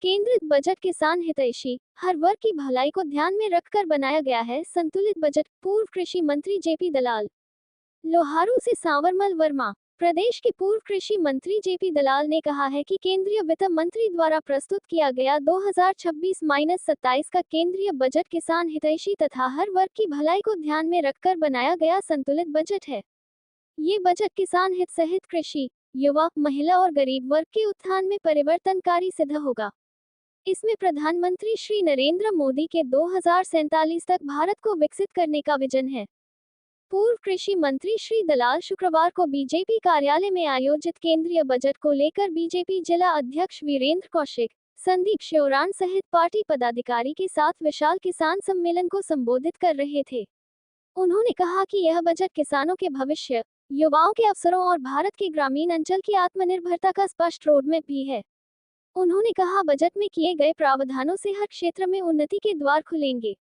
केंद्रित बजट किसान हितैषी, हर वर्ग की भलाई को ध्यान में रखकर बनाया गया है संतुलित बजट। पूर्व कृषि मंत्री जेपी दलाल। लोहारू से सांवरमल वर्मा। प्रदेश के पूर्व कृषि मंत्री जेपी दलाल ने कहा है कि केंद्रीय वित्त मंत्री द्वारा प्रस्तुत किया गया 2026-27 का केंद्रीय बजट किसान हितैषी तथा हर वर्ग की भलाई को ध्यान में रखकर बनाया गया संतुलित बजट है। ये बजट किसान हित सहित कृषि, युवा, महिला और गरीब वर्ग के उत्थान में परिवर्तनकारी सिद्ध होगा। इसमें प्रधानमंत्री श्री नरेंद्र मोदी के 2047 तक भारत को विकसित करने का विजन है। पूर्व कृषि मंत्री श्री दलाल शुक्रवार को बीजेपी कार्यालय में आयोजित केंद्रीय बजट को लेकर बीजेपी जिला अध्यक्ष वीरेंद्र कौशिक, संदीप श्योराण सहित पार्टी पदाधिकारी के साथ विशाल किसान सम्मेलन को संबोधित कर रहे थे। उन्होंने कहा कि यह बजट किसानों के भविष्य, युवाओं के अवसरों और भारत के ग्रामीण अंचल की आत्मनिर्भरता का स्पष्ट रोडमैप भी है। उन्होंने कहा, बजट में किए गए प्रावधानों से हर क्षेत्र में उन्नति के द्वार खुलेंगे।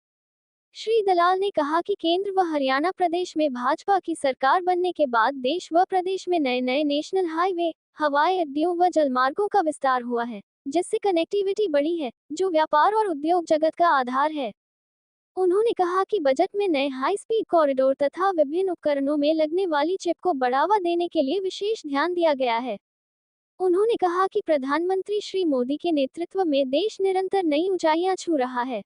श्री दलाल ने कहा कि केंद्र व हरियाणा प्रदेश में भाजपा की सरकार बनने के बाद देश व प्रदेश में नए नए नेशनल हाईवे, हवाई अड्डों व जलमार्गों का विस्तार हुआ है, जिससे कनेक्टिविटी बढ़ी है, जो व्यापार और उद्योग जगत का आधार है। उन्होंने कहा कि बजट में नए हाई स्पीड कॉरिडोर तथा विभिन्न उपकरणों में लगने वाली चिप को बढ़ावा देने के लिए विशेष ध्यान दिया गया है। उन्होंने कहा कि प्रधानमंत्री श्री मोदी के नेतृत्व में देश निरंतर नई ऊंचाइयां छू रहा है।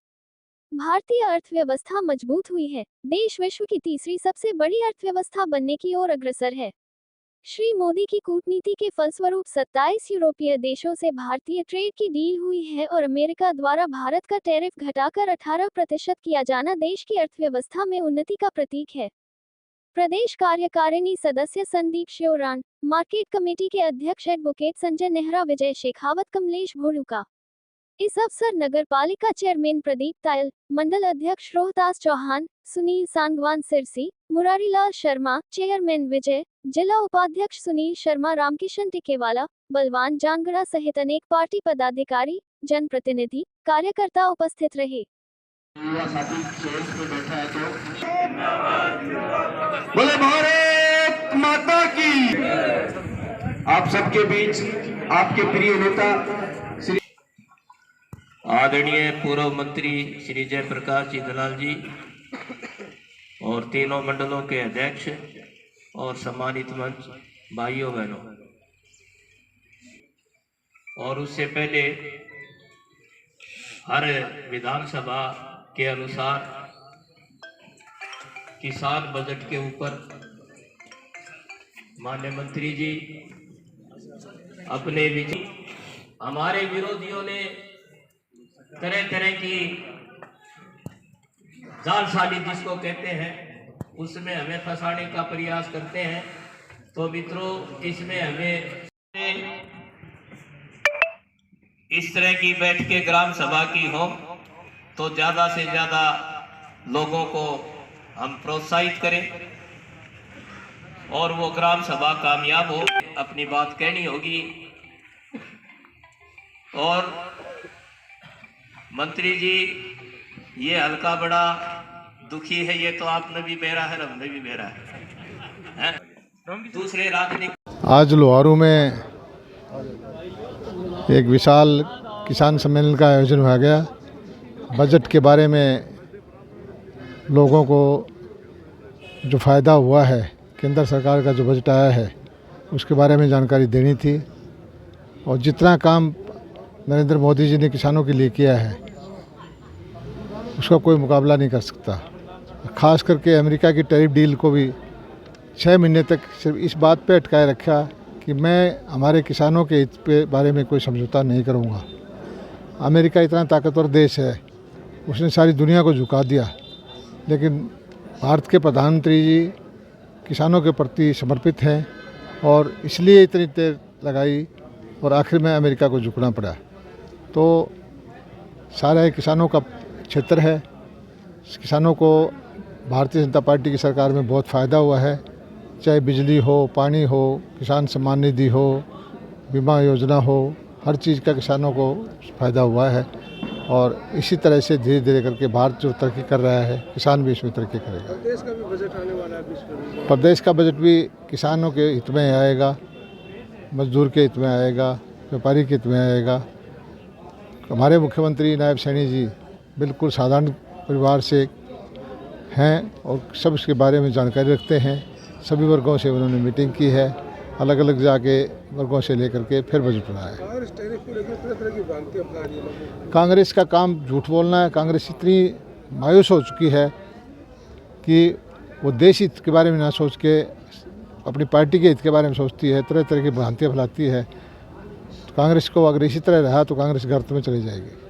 भारतीय अर्थव्यवस्था मजबूत हुई है। देश विश्व की तीसरी सबसे बड़ी अर्थव्यवस्था बनने की ओर अग्रसर है। श्री मोदी की कूटनीति के फलस्वरूप 27 यूरोपीय देशों से भारतीय ट्रेड की डील हुई है और अमेरिका द्वारा भारत का टैरिफ घटाकर 18% किया जाना देश की अर्थव्यवस्था में उन्नति का प्रतीक है। प्रदेश कार्यकारिणी सदस्य संदीप श्योराण, मार्केट कमेटी के अध्यक्ष एडवोकेट संजय नेहरा, विजय शेखावत, कमलेश भोलुका। इस अवसर नगर पालिका चेयरमैन प्रदीप तायल, मंडल अध्यक्ष रोहतास चौहान, सुनील सांगवान सिरसी, मुरारीलाल शर्मा, चेयरमैन विजय, जिला उपाध्यक्ष सुनील शर्मा, रामकिशन टिकेवाला, बलवान जांगड़ा सहित अनेक पार्टी पदाधिकारी, जनप्रतिनिधि, कार्यकर्ता उपस्थित रहे। बोले भारत माता की। आप सबके बीच आपके प्रिय नेता श्री आदरणीय पूर्व मंत्री श्री जयप्रकाश जी दलाल जी और तीनों मंडलों के अध्यक्ष और सम्मानित मंच भाइयों बहनों, और उससे पहले हर विधानसभा के अनुसार किसान बजट के ऊपर माननीय मंत्री जी अपने विचार, हमारे विरोधियों ने तरह तरह की जालसाजी जिसको कहते हैं उसमें हमें फंसाने का प्रयास करते हैं। तो मित्रों, इसमें हमें इस तरह की बैठकें ग्राम सभा की हो तो ज़्यादा से ज़्यादा लोगों को हम प्रोत्साहित करें और वो ग्राम सभा कामयाब हो, अपनी बात कहनी होगी। और मंत्री जी, ये हल्का बड़ा दुखी है, ये तो आपने भी बेरा है, हमने भी बेरा है? दूसरे राजनीतिक। आज लोहारू में एक विशाल किसान सम्मेलन का आयोजन हुआ गया। बजट के बारे में लोगों को जो फ़ायदा हुआ है, केंद्र सरकार का जो बजट आया है उसके बारे में जानकारी देनी थी। और जितना काम नरेंद्र मोदी जी ने किसानों के लिए किया है उसका कोई मुकाबला नहीं कर सकता। ख़ास करके अमेरिका की टैरिफ डील को भी 6 महीने तक सिर्फ इस बात पे अटकाए रखा कि मैं हमारे किसानों के हित के बारे में कोई समझौता नहीं करूँगा। अमेरिका इतना ताकतवर देश है, उसने सारी दुनिया को झुका दिया, लेकिन भारत के प्रधानमंत्री जी किसानों के प्रति समर्पित हैं और इसलिए इतनी देर लगाई और आखिर में अमेरिका को झुकना पड़ा। तो सारे किसानों का क्षेत्र है। किसानों को भारतीय जनता पार्टी की सरकार में बहुत फ़ायदा हुआ है, चाहे बिजली हो, पानी हो, किसान सम्मान निधि हो, बीमा योजना हो, हर चीज़ का किसानों को फ़ायदा हुआ है। और इसी तरह से धीरे धीरे करके भारत जो तरक्की कर रहा है, किसान भी इसमें तरक्की करेगा। प्रदेश का भी बजट आने वाला है। प्रदेश का बजट भी किसानों के हित में आएगा, मजदूर के हित में आएगा, व्यापारी के हित में आएगा, हमारे मुख्यमंत्री नायब सैनी जी बिल्कुल साधारण परिवार से हैं और सब इसके बारे में जानकारी रखते हैं। सभी वर्गों से उन्होंने मीटिंग की है, अलग अलग जाके वर्गों से लेकर के फिर बजट बनाया है। कांग्रेस टैरिफ को लेकर तरह तरह की भ्रांतियां फैला रही है। कांग्रेस का काम झूठ बोलना है। कांग्रेस इतनी मायूस हो चुकी है कि वो देश हित के बारे में ना सोच के अपनी पार्टी के हित के बारे में सोचती है, तरह तरह की भ्रांतियाँ फैलाती है। तो कांग्रेस को अगर इसी तरह रहा तो कांग्रेस गर्त में चली जाएगी।